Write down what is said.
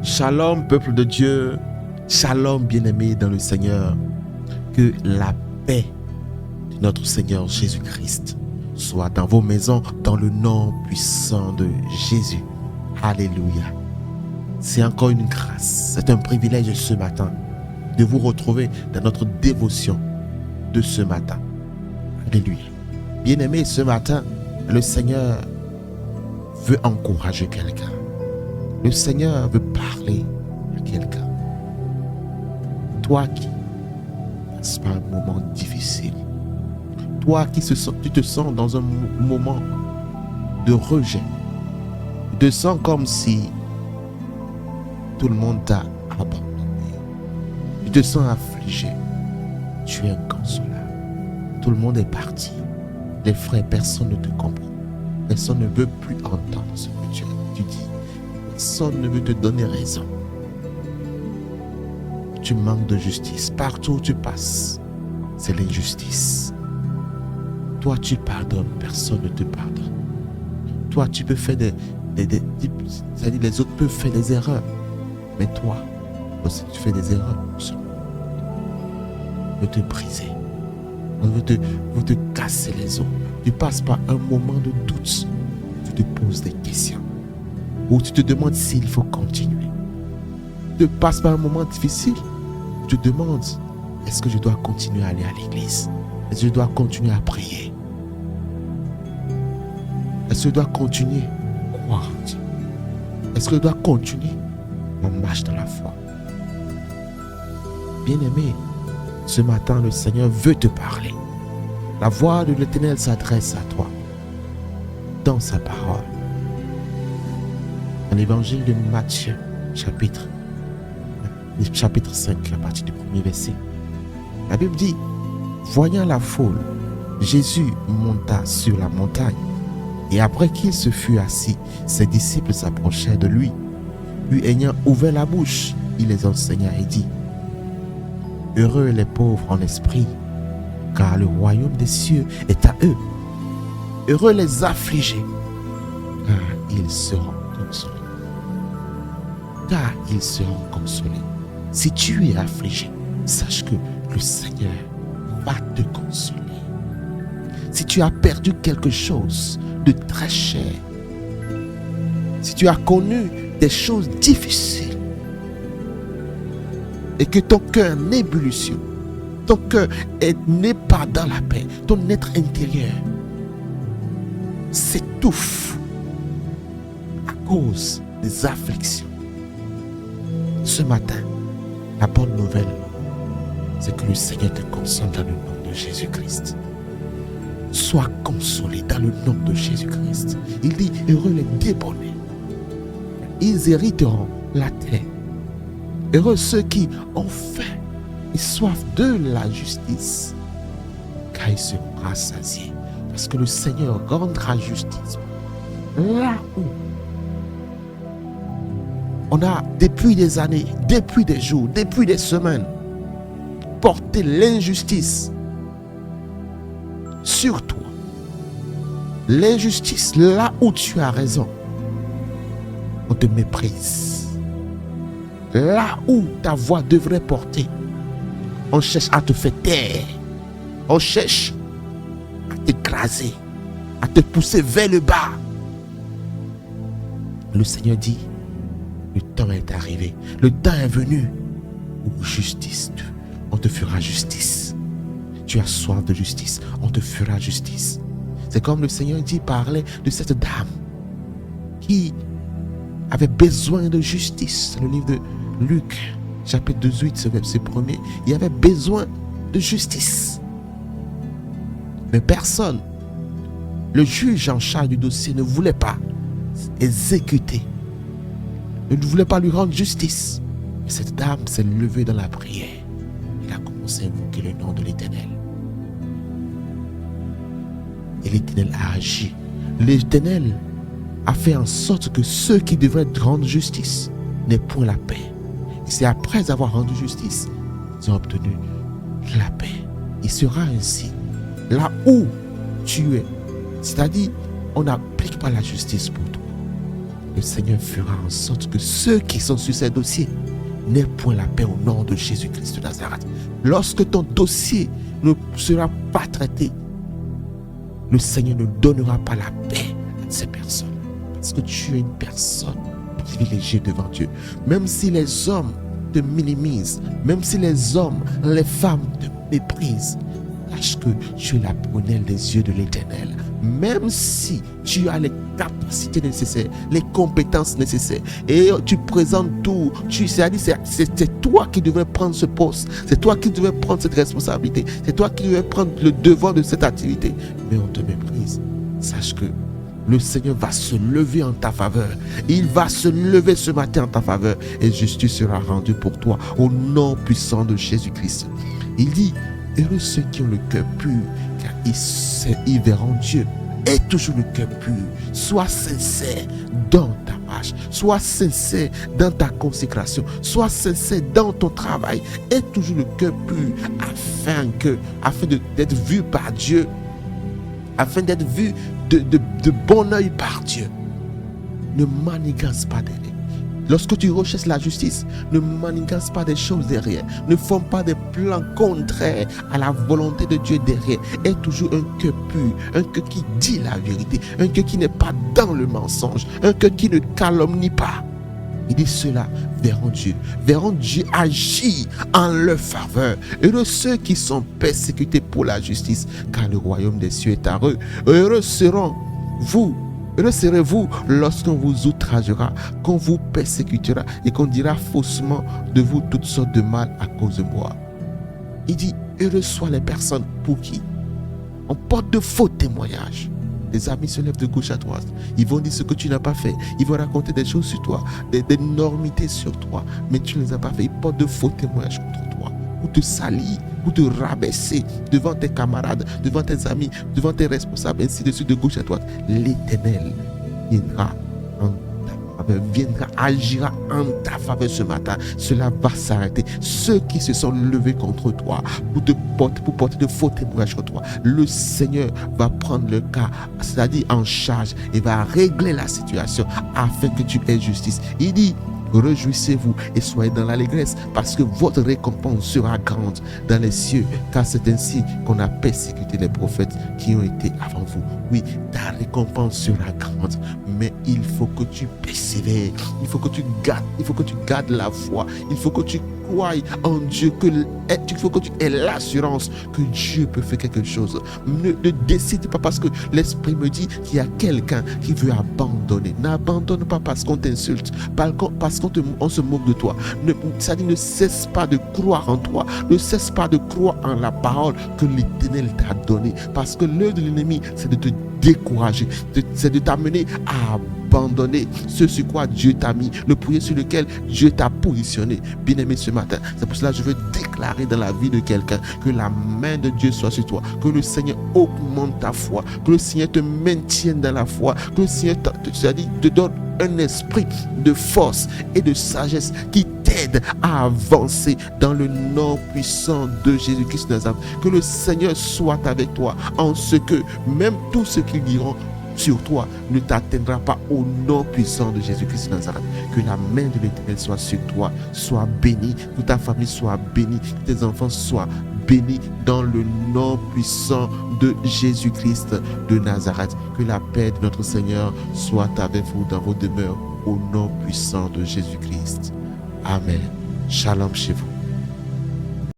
Shalom, peuple de Dieu. Shalom, bien-aimés dans le Seigneur. Que la paix de notre Seigneur Jésus-Christ soit dans vos maisons, dans le nom puissant de Jésus. Alléluia. C'est encore une grâce, c'est un privilège ce matin de vous retrouver dans notre dévotion de ce matin. Alléluia. Bien-aimés, ce matin, le Seigneur veut encourager quelqu'un. Le Seigneur veut parler à quelqu'un. Toi qui passe par un moment difficile, toi qui tu te sens dans un moment de rejet, tu te sens comme si tout le monde t'a abandonné, tu te sens affligé, tu es inconsolable, tout le monde est parti, les frères, personne ne te comprend, personne ne veut plus entendre ce que tu dis, personne ne veut te donner raison. Tu manques de justice. Partout où tu passes, c'est l'injustice. Toi, tu pardonnes, personne ne te pardonne. Toi, tu peux faire c'est-à-dire les autres peuvent faire des erreurs. Mais toi, aussi, tu fais des erreurs. On veut te briser. On veut te casser les os. Tu passes par un moment de doute. Tu te poses des questions. Ou tu te demandes s'il faut continuer. Tu passes par un moment difficile. Tu te demandes, est-ce que je dois continuer à aller à l'église? Est-ce que je dois continuer à prier? Est-ce que je dois continuer à croire en Dieu? Est-ce que je dois continuer mon marche dans la foi? Bien-aimé, ce matin, le Seigneur veut te parler. La voix de l'Éternel s'adresse à toi dans sa parole. Dans l'évangile de Matthieu, chapitre 5, la partie du premier verset. La Bible dit, voyant la foule, Jésus monta sur la montagne. Et après qu'il se fut assis, ses disciples s'approchèrent de lui. Puis ayant ouvert la bouche, il les enseigna et dit, heureux les pauvres en esprit, car le royaume des cieux est à eux. Heureux les affligés, car ils seront consolés. Car ils seront consolés. Si tu es affligé, sache que le Seigneur va te consoler. Si tu as perdu quelque chose de très cher, si tu as connu des choses difficiles et que ton cœur est en ébullition, ton cœur n'est pas dans la paix, ton être intérieur s'étouffe à cause des afflictions. Ce matin, la bonne nouvelle, c'est que le Seigneur te console dans le nom de Jésus-Christ. Sois consolé dans le nom de Jésus-Christ. Il dit, heureux les débonnés. Ils hériteront la terre. Heureux ceux qui ont faim et soif de la justice, car ils seront rassasiés. Parce que le Seigneur rendra justice. Là où on a, depuis des années, depuis des jours, depuis des semaines, porté l'injustice sur toi. L'injustice, là où tu as raison, on te méprise. Là où ta voix devrait porter, on cherche à te faire taire. On cherche à t'écraser, à te pousser vers le bas. Le Seigneur dit, le temps est arrivé, le temps est venu où justice, on te fera justice. Tu as soif de justice, on te fera justice. C'est comme le Seigneur dit, parlait de cette dame qui avait besoin de justice. Le livre de Luc, chapitre 18, ce verset 1er, il avait besoin de justice. Mais personne, le juge en charge du dossier ne voulait pas exécuter, ne voulait pas lui rendre justice. Et cette dame s'est levée dans la prière. Elle a commencé à invoquer le nom de l'Éternel. Et l'Éternel a agi. L'Éternel a fait en sorte que ceux qui devraient rendre justice n'aient point la paix. Et c'est après avoir rendu justice qu'ils ont obtenu la paix. Il sera ainsi là où tu es. C'est-à-dire, on n'applique pas la justice pour toi. le Seigneur fera en sorte que ceux qui sont sur ces dossiers n'aient point la paix au nom de Jésus-Christ de Nazareth. Lorsque ton dossier ne sera pas traité, le Seigneur ne donnera pas la paix à ces personnes. Parce que tu es une personne privilégiée devant Dieu. Même si les hommes te minimisent, même si les hommes, les femmes te méprisent, sache que tu es la prunelle des yeux de l'Éternel. Même si tu as les capacités nécessaires, les compétences nécessaires, et tu présentes tout, c'est toi qui devrais prendre ce poste, c'est toi qui devrais prendre cette responsabilité, c'est toi qui devrais prendre le devant de cette activité, mais on te méprise. Sache que le Seigneur va se lever en ta faveur. Il va se lever ce matin en ta faveur, et justice sera rendue pour toi au nom puissant de Jésus-Christ. Il dit: heureux ceux qui ont le cœur pur, car ils verront Dieu. Aie toujours le cœur pur. Sois sincère dans ta marche. Sois sincère dans ta consécration. Sois sincère dans ton travail. Aie toujours le cœur pur afin d'être vu par Dieu. Afin d'être vu de bon œil par Dieu. Ne manigance pas derrière. Lorsque tu recherches la justice, ne manigance pas des choses derrière. Ne forme pas des plans contraires à la volonté de Dieu derrière. Aie toujours un cœur pur, un cœur qui dit la vérité, un cœur qui n'est pas dans le mensonge, un cœur qui ne calomnie pas. Il dit: ceux-là verront Dieu agir en leur faveur. Heureux ceux qui sont persécutés pour la justice, car le royaume des cieux est à eux. Heureux serez-vous lorsqu'on vous outragera, qu'on vous persécutera et qu'on dira faussement de vous toutes sortes de mal à cause de moi. Il dit: heureux soient les personnes pour qui on porte de faux témoignages. Des amis se lèvent de gauche à droite. Ils vont dire ce que tu n'as pas fait. Ils vont raconter des choses sur toi, des normités sur toi, mais tu ne les as pas fait. Ils portent de faux témoignages contre toi, pour te salir, pour te rabaisser devant tes camarades, devant tes amis, devant tes responsables, ainsi de suite, de gauche à droite. L'Éternel agira en ta faveur ce matin. Cela va s'arrêter. Ceux qui se sont levés contre toi pour porter de faux témoignages contre toi, le Seigneur va prendre le cas, c'est-à-dire en charge, et va régler la situation afin que tu aies justice. Il dit: réjouissez-vous et soyez dans l'allégresse, parce que votre récompense sera grande dans les cieux, car c'est ainsi qu'on a persécuté les prophètes qui ont été avant vous. Oui, ta récompense sera grande, mais il faut que tu persévères, il faut que tu gardes la foi, il faut que tu crois en Dieu, il faut que tu aies l'assurance que Dieu peut faire quelque chose. Ne décide pas parce que l'Esprit me dit qu'il y a quelqu'un qui veut abandonner. N'abandonne pas parce qu'on t'insulte, parce qu'on se moque de toi. C'est-à-dire, ne cesse pas de croire en toi, ne cesse pas de croire en la parole que l'Éternel t'a donnée, parce que l'œuvre de l'ennemi, c'est de te décourager, c'est de t'amener à abandonner ce sur quoi Dieu t'a mis, le puits sur lequel Dieu t'a positionné. Bien-aimé, ce matin, c'est pour cela que je veux déclarer dans la vie de quelqu'un que la main de Dieu soit sur toi, que le Seigneur augmente ta foi, que le Seigneur te maintienne dans la foi, que le Seigneur te donne un esprit de force et de sagesse qui t'aide à avancer dans le nom puissant de Jésus-Christ de Nazareth. Que le Seigneur soit avec toi, en ce que même tout ce qu'ils diront sur toi ne t'atteindra pas, au nom puissant de Jésus-Christ de Nazareth. Que la main de l'Éternel soit sur toi, soit bénie, que ta famille soit bénie, que tes enfants soient bénis dans le nom puissant de Jésus-Christ de Nazareth. Que la paix de notre Seigneur soit avec vous dans vos demeures, au nom puissant de Jésus-Christ. Amen. Shalom chez vous.